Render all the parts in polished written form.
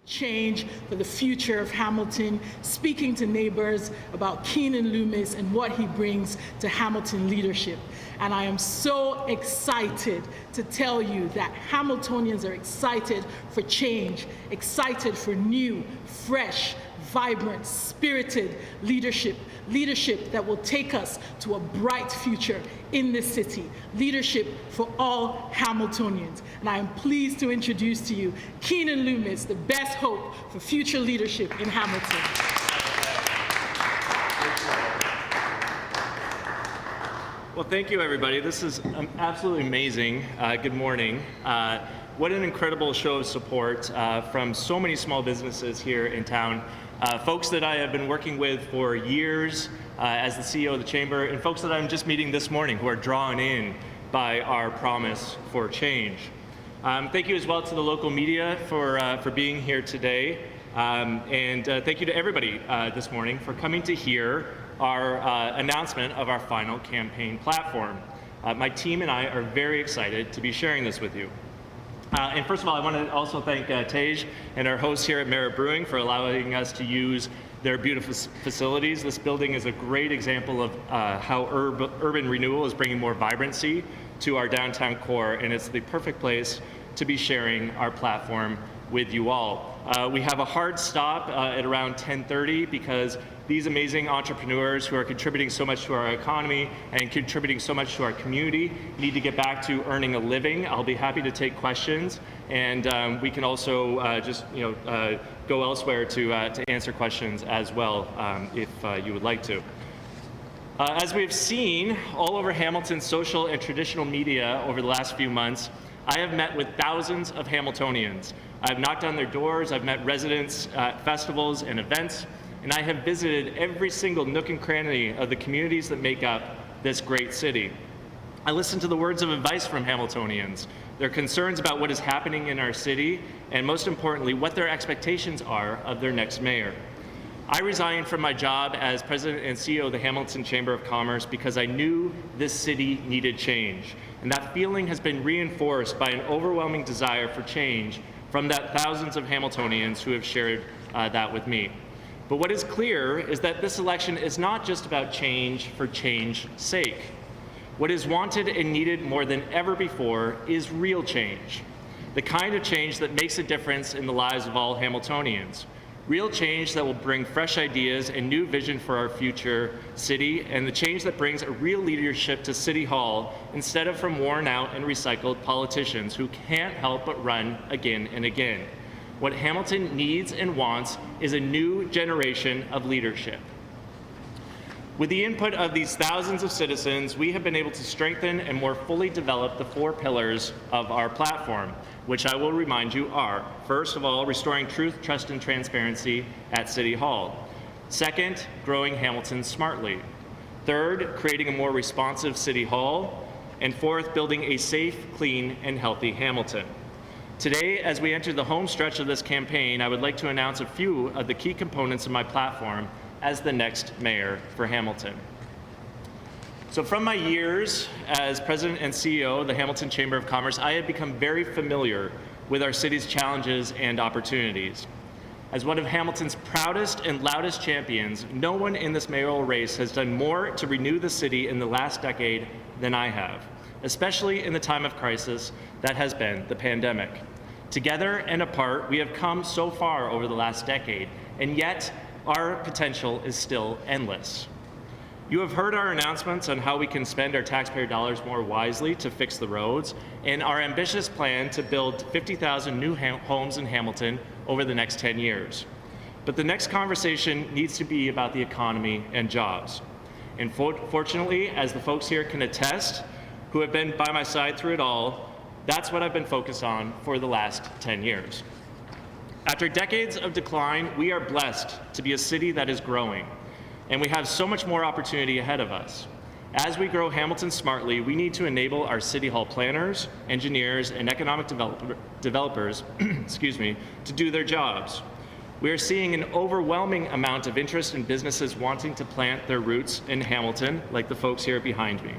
change for the future of Hamilton, speaking to neighbors about Keanin Loomis and what he brings to Hamilton leadership. And I am so excited to tell you that Hamiltonians are excited for change, excited for new, fresh, vibrant, spirited leadership that will take us to a bright future in this city, leadership for all Hamiltonians. And I am pleased to introduce to you Keanin Loomis, the best hope for future leadership in Hamilton. Well, thank you, everybody. This is absolutely amazing. Good morning. What an incredible show of support from so many small businesses here in town. Folks that I have been working with for years as the CEO of the Chamber, and folks that I'm just meeting this morning who are drawn in by our promise for change. Thank you as well to the local media for being here today. And thank you to everybody this morning for coming to hear our announcement of our final campaign platform. My team and I are very excited to be sharing this with you. And first of all, I want to also thank Tej and our hosts here at Mayoral Brewing for allowing us to use their beautiful facilities. This building is a great example of how urban renewal is bringing more vibrancy to our downtown core, and it's the perfect place to be sharing our platform with you all. We have a hard stop at around 10:30 because these amazing entrepreneurs who are contributing so much to our economy and contributing so much to our community need to get back to earning a living. I'll be happy to take questions, and we can also just go elsewhere to answer questions as well if you would like to. As we've seen all over Hamilton's social and traditional media over the last few months, I have met with thousands of Hamiltonians. I've knocked on their doors, I've met residents at festivals and events, and I have visited every single nook and cranny of the communities that make up this great city. I listened to the words of advice from Hamiltonians, their concerns about what is happening in our city, and most importantly, what their expectations are of their next mayor. I resigned from my job as president and CEO of the Hamilton Chamber of Commerce because I knew this city needed change. And that feeling has been reinforced by an overwhelming desire for change from that thousands of Hamiltonians who have shared that with me. But what is clear is that this election is not just about change for change's sake. What is wanted and needed more than ever before is real change, the kind of change that makes a difference in the lives of all Hamiltonians. Real change that will bring fresh ideas and new vision for our future city, and the change that brings a real leadership to City Hall instead of from worn out and recycled politicians who can't help but run again and again. What Hamilton needs and wants is a new generation of leadership. With the input of these thousands of citizens, we have been able to strengthen and more fully develop the 4 pillars of our platform, which I will remind you are, first of all, restoring truth, trust, and transparency at City Hall. Second, growing Hamilton smartly. Third, creating a more responsive City Hall. And fourth, building a safe, clean, and healthy Hamilton. Today, as we enter the home stretch of this campaign, I would like to announce a few of the key components of my platform as the next mayor for Hamilton. So from my years as president and CEO of the Hamilton Chamber of Commerce, I have become very familiar with our city's challenges and opportunities. As one of Hamilton's proudest and loudest champions, no one in this mayoral race has done more to renew the city in the last decade than I have, especially in the time of crisis that has been the pandemic. Together and apart, we have come so far over the last decade, and yet our potential is still endless. You have heard our announcements on how we can spend our taxpayer dollars more wisely to fix the roads, and our ambitious plan to build 50,000 new homes in Hamilton over the next 10 years. But the next conversation needs to be about the economy and jobs. And fortunately, as the folks here can attest, who have been by my side through it all, that's what I've been focused on for the last 10 years. After decades of decline, we are blessed to be a city that is growing, and we have so much more opportunity ahead of us. As we grow Hamilton smartly, we need to enable our City Hall planners, engineers, and economic developers to do their jobs. We are seeing an overwhelming amount of interest in businesses wanting to plant their roots in Hamilton, like the folks here behind me.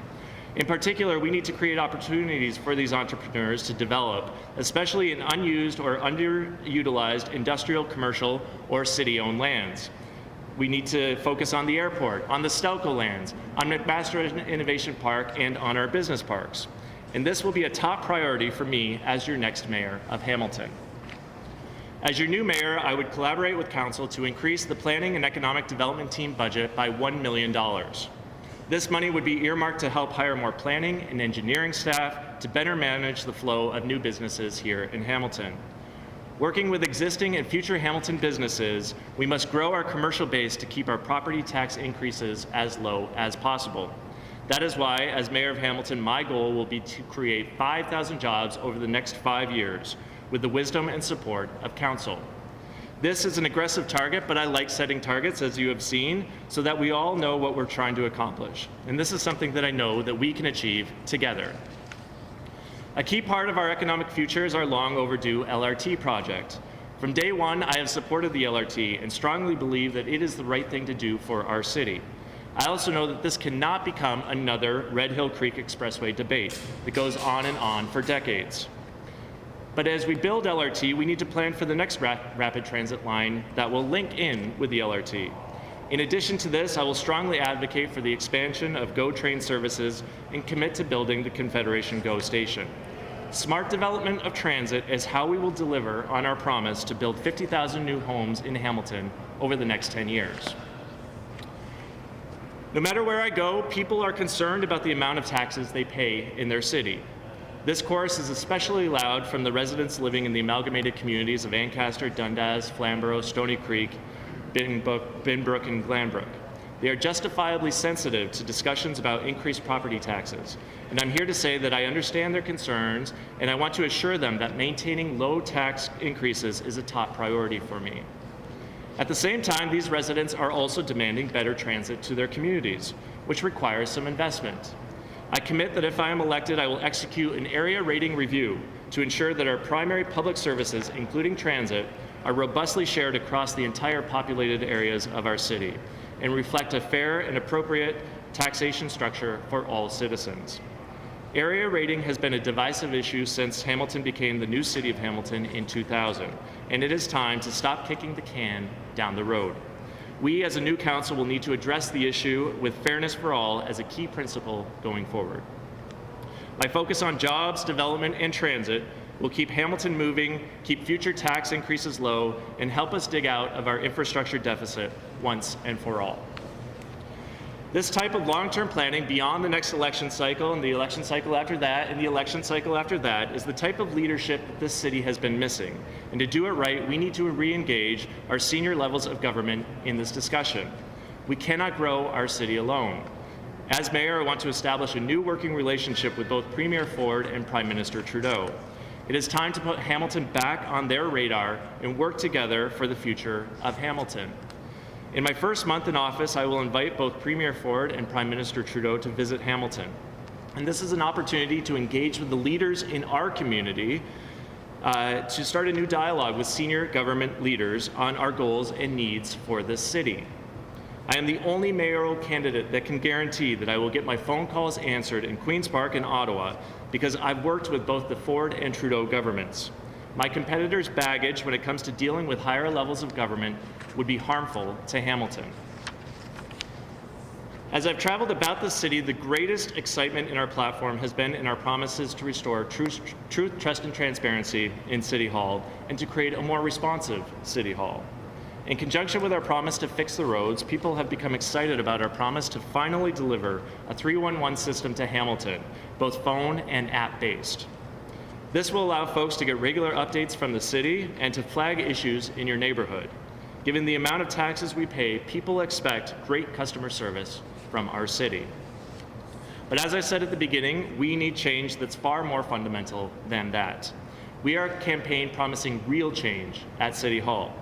In particular, we need to create opportunities for these entrepreneurs to develop, especially in unused or underutilized industrial, commercial, or city-owned lands. We need to focus on the airport, on the Stelco lands, on McMaster Innovation Park, and on our business parks. And this will be a top priority for me as your next mayor of Hamilton. As your new mayor, I would collaborate with council to increase the planning and economic development team budget by $1 million. This money would be earmarked to help hire more planning and engineering staff to better manage the flow of new businesses here in Hamilton. Working with existing and future Hamilton businesses, we must grow our commercial base to keep our property tax increases as low as possible. That is why, as mayor of Hamilton, my goal will be to create 5,000 jobs over the next 5 years with the wisdom and support of council. This is an aggressive target, but I like setting targets, as you have seen, so that we all know what we're trying to accomplish. And this is something that I know that we can achieve together. A key part of our economic future is our long overdue LRT project. From day one, I have supported the LRT and strongly believe that it is the right thing to do for our city. I also know that this cannot become another Red Hill Creek Expressway debate that goes on and on for decades. But as we build LRT, we need to plan for the next rapid transit line that will link in with the LRT. In addition to this, I will strongly advocate for the expansion of GO train services and commit to building the Confederation GO station. Smart development of transit is how we will deliver on our promise to build 50,000 new homes in Hamilton over the next 10 years. No matter where I go, people are concerned about the amount of taxes they pay in their city. This chorus is especially loud from the residents living in the amalgamated communities of Ancaster, Dundas, Flamborough, Stony Creek, Binbrook, and Glanbrook. They are justifiably sensitive to discussions about increased property taxes. And I'm here to say that I understand their concerns, and I want to assure them that maintaining low tax increases is a top priority for me. At the same time, these residents are also demanding better transit to their communities, which requires some investment. I commit that if I am elected, I will execute an area rating review to ensure that our primary public services, including transit, are robustly shared across the entire populated areas of our city and reflect a fair and appropriate taxation structure for all citizens. Area rating has been a divisive issue since Hamilton became the new city of Hamilton in 2000, and it is time to stop kicking the can down the road. We as a new council will need to address the issue with fairness for all as a key principle going forward. My focus on jobs, development, and transit will keep Hamilton moving, keep future tax increases low, and help us dig out of our infrastructure deficit once and for all. This type of long-term planning beyond the next election cycle and the election cycle after that and the election cycle after that is the type of leadership that this city has been missing. And to do it right, we need to re-engage our senior levels of government in this discussion. We cannot grow our city alone. As mayor, I want to establish a new working relationship with both Premier Ford and Prime Minister Trudeau. It is time to put Hamilton back on their radar and work together for the future of Hamilton. In my first month in office, I will invite both Premier Ford and Prime Minister Trudeau to visit Hamilton. And this is an opportunity to engage with the leaders in our community to start a new dialogue with senior government leaders on our goals and needs for this city. I am the only mayoral candidate that can guarantee that I will get my phone calls answered in Queen's Park and Ottawa because I've worked with both the Ford and Trudeau governments. My competitors' baggage when it comes to dealing with higher levels of government would be harmful to Hamilton. As I've traveled about the city, the greatest excitement in our platform has been in our promises to restore truth, trust, and transparency in City Hall and to create a more responsive City Hall. In conjunction with our promise to fix the roads, people have become excited about our promise to finally deliver a 311 system to Hamilton, both phone and app-based. This will allow folks to get regular updates from the city and to flag issues in your neighborhood. Given the amount of taxes we pay, people expect great customer service from our city. But as I said at the beginning, we need change that's far more fundamental than that. We are a campaign promising real change at City Hall.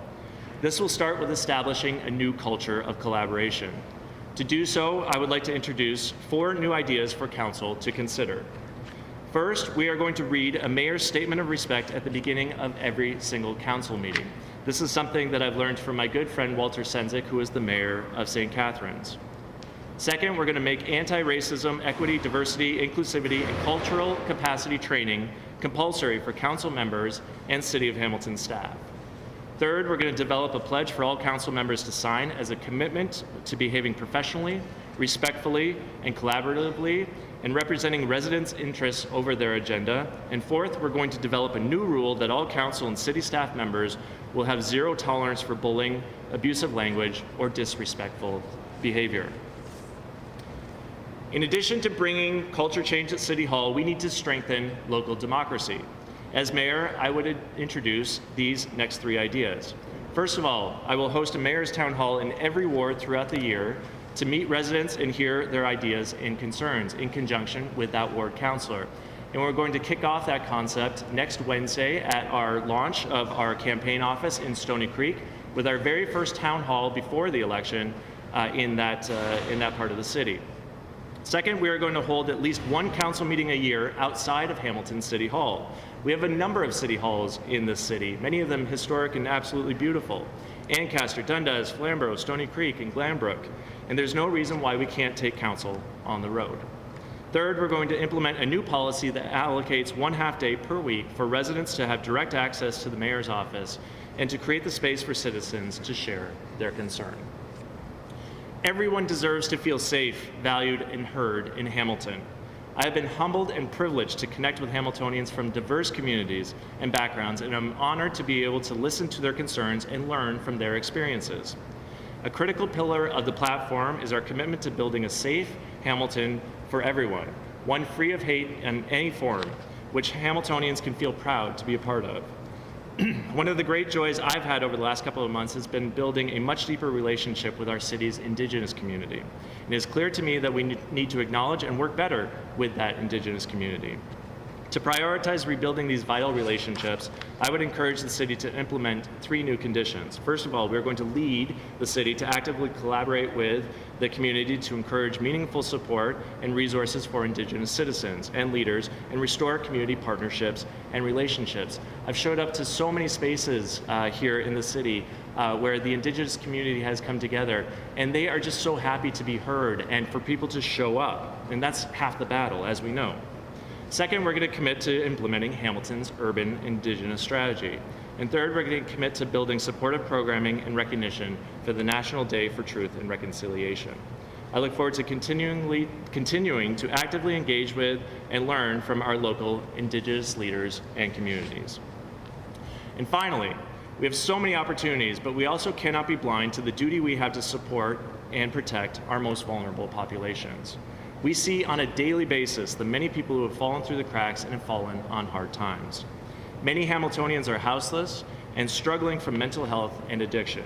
This will start with establishing a new culture of collaboration. To do so, I would like to introduce 4 new ideas for council to consider. First, we are going to read a mayor's statement of respect at the beginning of every single council meeting. This is something that I've learned from my good friend Walter Senzik, who is the mayor of St. Catharines. Second, we're going to make anti-racism, equity, diversity, inclusivity, and cultural capacity training compulsory for council members and City of Hamilton staff. Third, we're going to develop a pledge for all council members to sign as a commitment to behaving professionally, respectfully, and collaboratively, and representing residents' interests over their agenda. And fourth, we're going to develop a new rule that all council and city staff members will have zero tolerance for bullying, abusive language, or disrespectful behavior. In addition to bringing culture change at City Hall, we need to strengthen local democracy. As mayor, I would introduce these next three ideas. First of all, I will host a mayor's town hall in every ward throughout the year to meet residents and hear their ideas and concerns in conjunction with that ward councilor. And we're going to kick off that concept next Wednesday at our launch of our campaign office in Stony Creek with our very first town hall before the election in that part of the city. Second, we are going to hold at least one council meeting a year outside of Hamilton City Hall. We have a number of city halls in this city, many of them historic and absolutely beautiful. Ancaster, Dundas, Flamborough, Stony Creek, and Glanbrook. And there's no reason why we can't take council on the road. Third, we're going to implement a new policy that allocates 1/2 day per week for residents to have direct access to the mayor's office and to create the space for citizens to share their concern. Everyone deserves to feel safe, valued, and heard in Hamilton. I have been humbled and privileged to connect with Hamiltonians from diverse communities and backgrounds, and I'm honored to be able to listen to their concerns and learn from their experiences. A critical pillar of the platform is our commitment to building a safe Hamilton for everyone, one free of hate in any form, which Hamiltonians can feel proud to be a part of. One of the great joys I've had over the last couple of months has been building a much deeper relationship with our city's Indigenous community. It is clear to me that we need to acknowledge and work better with that Indigenous community. To prioritize rebuilding these vital relationships, I would encourage the city to implement 3 new conditions. First of all, we're going to lead the city to actively collaborate with the community to encourage meaningful support and resources for Indigenous citizens and leaders and restore community partnerships and relationships. I've showed up to so many spaces here in the city where the Indigenous community has come together, and they are just so happy to be heard and for people to show up. And that's half the battle, as we know. Second, we're going to commit to implementing Hamilton's urban Indigenous strategy. And third, we're going to commit to building supportive programming and recognition for the National Day for Truth and Reconciliation. I look forward to continuing to actively engage with and learn from our local Indigenous leaders and communities. And finally, we have so many opportunities, but we also cannot be blind to the duty we have to support and protect our most vulnerable populations. We see on a daily basis the many people who have fallen through the cracks and have fallen on hard times. Many Hamiltonians are houseless and struggling from mental health and addiction.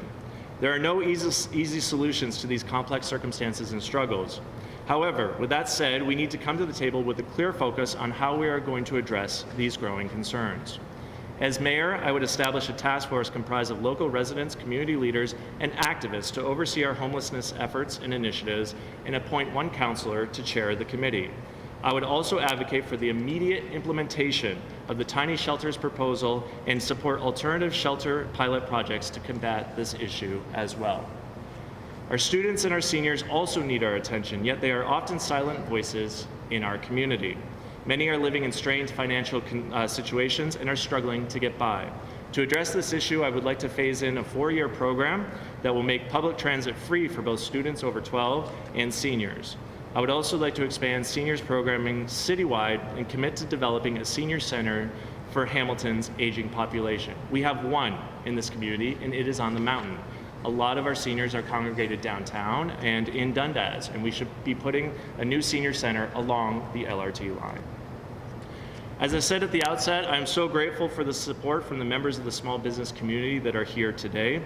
There are no easy solutions to these complex circumstances and struggles. However, with that said, we need to come to the table with a clear focus on how we are going to address these growing concerns. As mayor, I would establish a task force comprised of local residents, community leaders, and activists to oversee our homelessness efforts and initiatives and appoint one counselor to chair the committee. I would also advocate for the immediate implementation of the tiny shelters proposal and support alternative shelter pilot projects to combat this issue as well. Our students and our seniors also need our attention, yet they are often silent voices in our community. Many are living in strained financial situations and are struggling to get by. To address this issue, I would like to phase in a 4-year program that will make public transit free for both students over 12 and seniors. I would also like to expand seniors programming citywide and commit to developing a senior center for Hamilton's aging population. We have one in this community, and it is on the mountain. A lot of our seniors are congregated downtown and in Dundas, and we should be putting a new senior center along the LRT line. As I said at the outset, I'm so grateful for the support from the members of the small business community that are here today.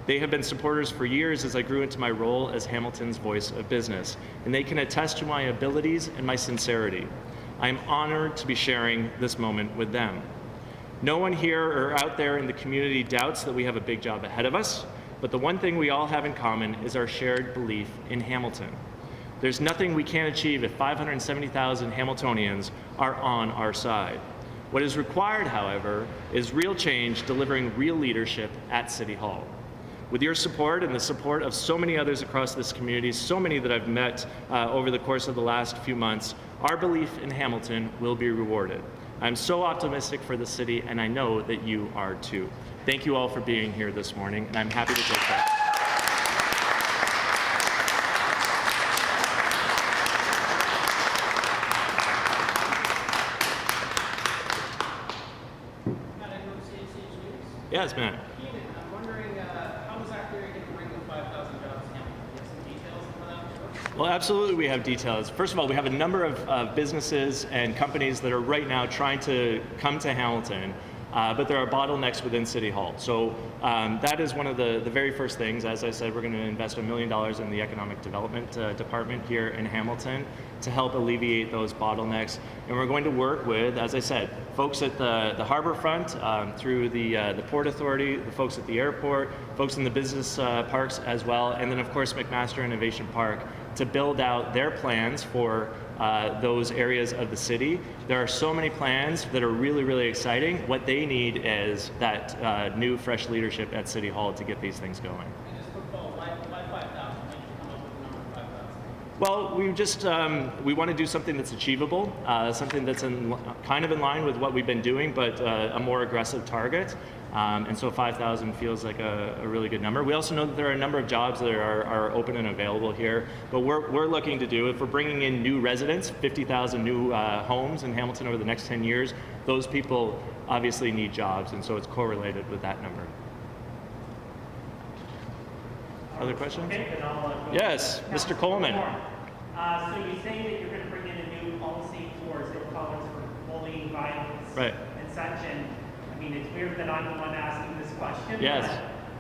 They have been supporters for years as I grew into my role as Hamilton's voice of business, and they can attest to my abilities and my sincerity. I am honored to be sharing this moment with them. No one here or out there in the community doubts that we have a big job ahead of us, but the one thing we all have in common is our shared belief in Hamilton. There's nothing we can't achieve if 570,000 Hamiltonians are on our side. What is required, however, is real change delivering real leadership at City Hall. With your support and the support of so many others across this community, so many that I've met over the course of the last few months, our belief in Hamilton will be rewarded. I'm so optimistic for the city, and I know that you are too. Thank you all for being here this morning, and I'm happy to take that. Yes, Matt. Keanin, I'm wondering how exactly are you going to bring the 5,000 jobs to Hamilton? Do you have some details on that? Well, absolutely we have details. First of all, we have a number of businesses and companies that are right now trying to come to Hamilton, but there are bottlenecks within City Hall. So that is one of the very first things. As I said, we're going to invest $1 million in the Economic Development Department here in Hamilton to help alleviate those bottlenecks. And we're going to work with, as I said, folks at the harbor front, through the Port Authority, the folks at the airport, folks in the business parks as well, and then of course McMaster Innovation Park to build out their plans for those areas of the city. There are so many plans that are really, really exciting. What they need is that new, fresh leadership at City Hall to get these things going. And just quick follow, why 5,000? Why did you come up with the number 5,000? Well, we want to do something that's achievable, something that's kind of in line with what we've been doing, but a more aggressive target. And so 5,000 feels like a really good number. We also know that there are a number of jobs that are open and available here, but we're looking to do, if we're bringing in new residents, 50,000 new homes in Hamilton over the next 10 years, those people obviously need jobs, and so it's correlated with that number. Other questions? Okay, then I'll go. Yes, Mr. Coleman. So you say that you're going to bring in a new policy for zero tolerance for bullying, violence, Right. and such. And I mean, it's weird that I'm the one asking this question. Yes.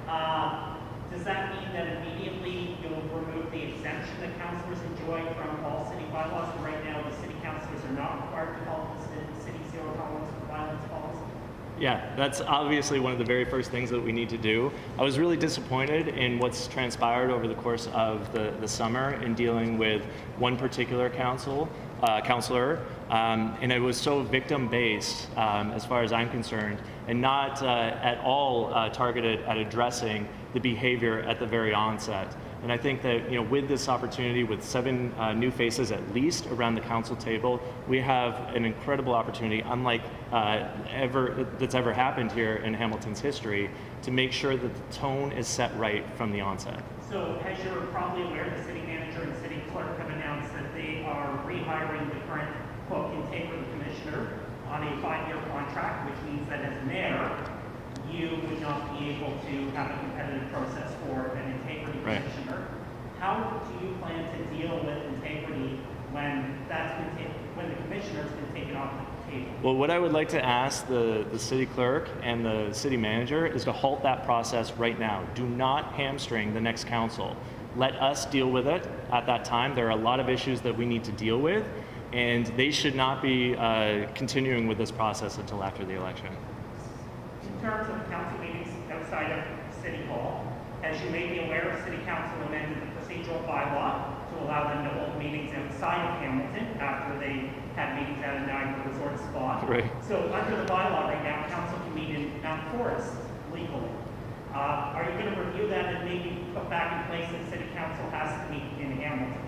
But, does that mean that immediately you'll remove the exemption that councillors enjoy from all city bylaws? And right now, the city councillors are not required to follow the city zero tolerance for violence policy. Yeah, that's obviously one of the very first things that we need to do. I was really disappointed in what's transpired over the course of the summer in dealing with one particular counselor, and it was so victim-based as far as I'm concerned, and not at all targeted at addressing the behavior at the very onset. And I think that, with this opportunity, with 7 new faces at least around the council table, we have an incredible opportunity, unlike that's ever happened here in Hamilton's history, to make sure that the tone is set right from the onset. So, as you're probably aware, the city manager and city clerk have announced that they are rehiring the current, quote, integrity commissioner on a 5-year contract, which means that as mayor, you would not be able to have a competitive process for an integrity Right. commissioner. How do you plan to deal with integrity when when the commissioner's been taken off the table? Well, what I would like to ask the city clerk and the city manager is to halt that process right now. Do not hamstring the next council. Let us deal with it at that time. There are a lot of issues that we need to deal with, and they should not be continuing with this process until after the election. In terms of council meetings outside of City Hall, as you may be aware, City Council amended the procedural bylaw to allow them to hold meetings outside of Hamilton after they had meetings at a Niagara resort spot. Right. So under the bylaw right now, council can meet in Mount Forest legally. Are you going to review that and maybe put back in place that City Council has to meet in Hamilton?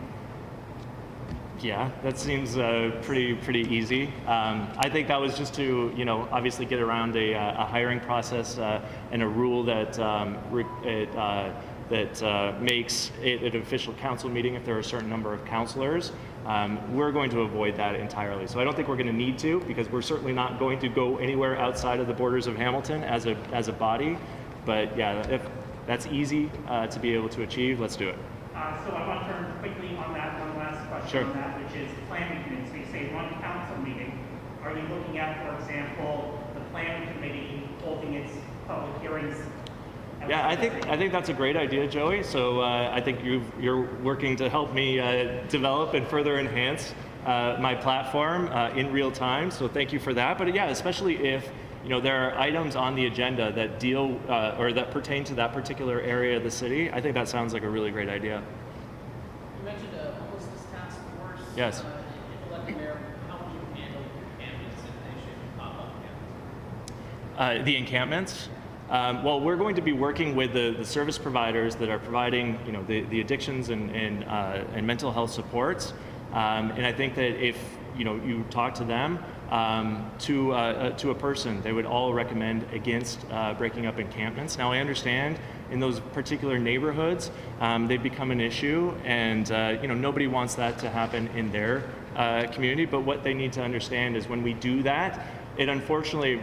Yeah, that seems pretty easy. I think that was just to, obviously get around a hiring process and a rule that makes it an official council meeting if there are a certain number of councilors. We're going to avoid that entirely. So I don't think we're going to need to, because we're certainly not going to go anywhere outside of the borders of Hamilton as a body. But yeah, if that's easy to be able to achieve, let's do it. So I want to turn quickly on that one last question Sure. on that, which is planning committee. So you say one council meeting. Are you looking at, for example, the planning committee holding its public hearings? Yeah, I think that's a great idea, Joey. So I think you're working to help me develop and further enhance my platform in real time. So thank you for that. But yeah, especially if there are items on the agenda that deal or that pertain to that particular area of the city, I think that sounds like a really great idea. You mentioned a homelessness task force. Yes. If elected mayor, how would you handle encampments if they should pop up again? The encampments. Well, we're going to be working with the service providers that are providing, the addictions and mental health supports. And I think that if you talk to them, to a person, they would all recommend against breaking up encampments. Now, I understand in those particular neighborhoods, they've become an issue, and nobody wants that to happen in their community. But what they need to understand is when we do that, it unfortunately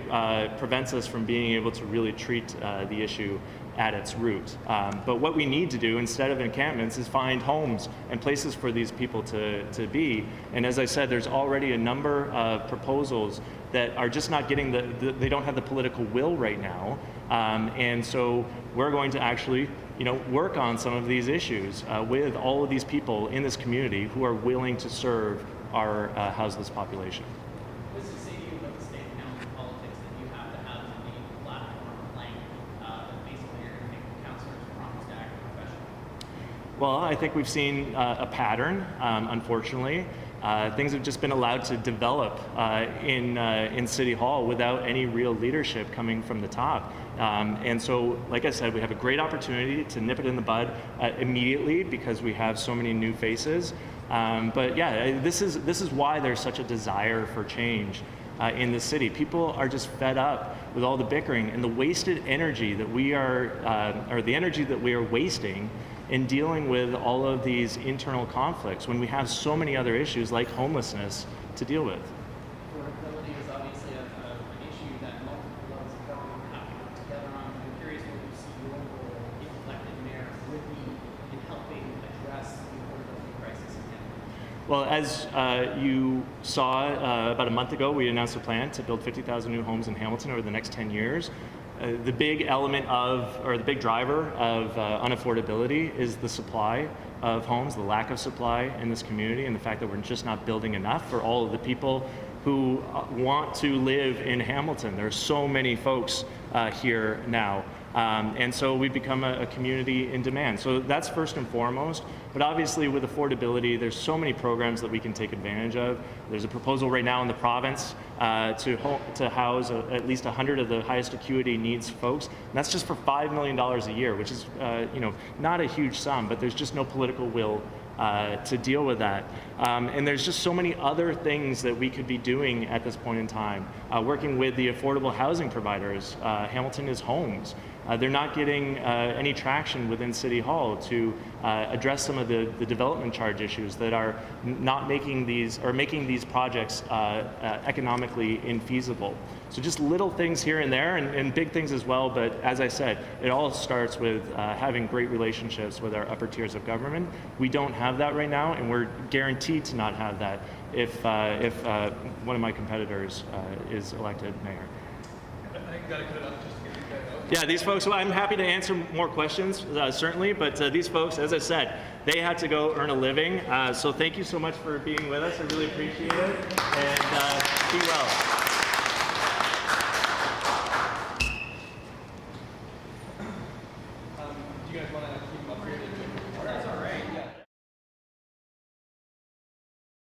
prevents us from being able to really treat the issue at its root. But what we need to do instead of encampments is find homes and places for these people to be. And as I said, there's already a number of proposals that are just not getting they don't have the political will right now. And so we're going to actually work on some of these issues with all of these people in this community who are willing to serve our houseless population. What does it say to you about the state of county politics that you have to have a platform plank that basically you're going to make councillors promise to act professionally? Well, I think we've seen a pattern, unfortunately. Things have just been allowed to develop in City Hall without any real leadership coming from the top. And so, like I said, we have a great opportunity to nip it in the bud immediately because we have so many new faces. But yeah, this is why there's such a desire for change in the city. People are just fed up with all the bickering and the wasted energy that we are, or the energy that we are wasting in dealing with all of these internal conflicts when we have so many other issues like homelessness to deal with. Affordability is obviously an issue that multiple levels of government have to work together on. I'm curious what you see your role, if elected mayor, would be in helping address the affordability crisis in Canada. Well, as you saw about a month ago, we announced a plan to build 50,000 new homes in Hamilton over the next 10 years. The big element the big driver of unaffordability is the supply of homes, the lack of supply in this community, and the fact that we're just not building enough for all of the people who want to live in Hamilton. There are so many folks here now. And so we've become a community in demand. So that's first and foremost. But obviously with affordability, there's so many programs that we can take advantage of. There's a proposal right now in the province to house at least 100 of the highest acuity needs folks. And that's just for $5 million a year, which is not a huge sum, but there's just no political will to deal with that. And there's just so many other things that we could be doing at this point in time. Working with the affordable housing providers, Hamilton is Homes. They're not getting any traction within City Hall to address some of the development charge issues that are not making these projects economically infeasible. So just little things here and there, and big things as well. But as I said, it all starts with having great relationships with our upper tiers of government. We don't have that right now, and we're guaranteed to not have that if one of my competitors is elected mayor. I gotta cut it off just to get you guys out. Yeah, these folks, well, I'm happy to answer more questions, certainly, but these folks, as I said, they had to go earn a living. So thank you so much for being with us. I really appreciate it, and be well.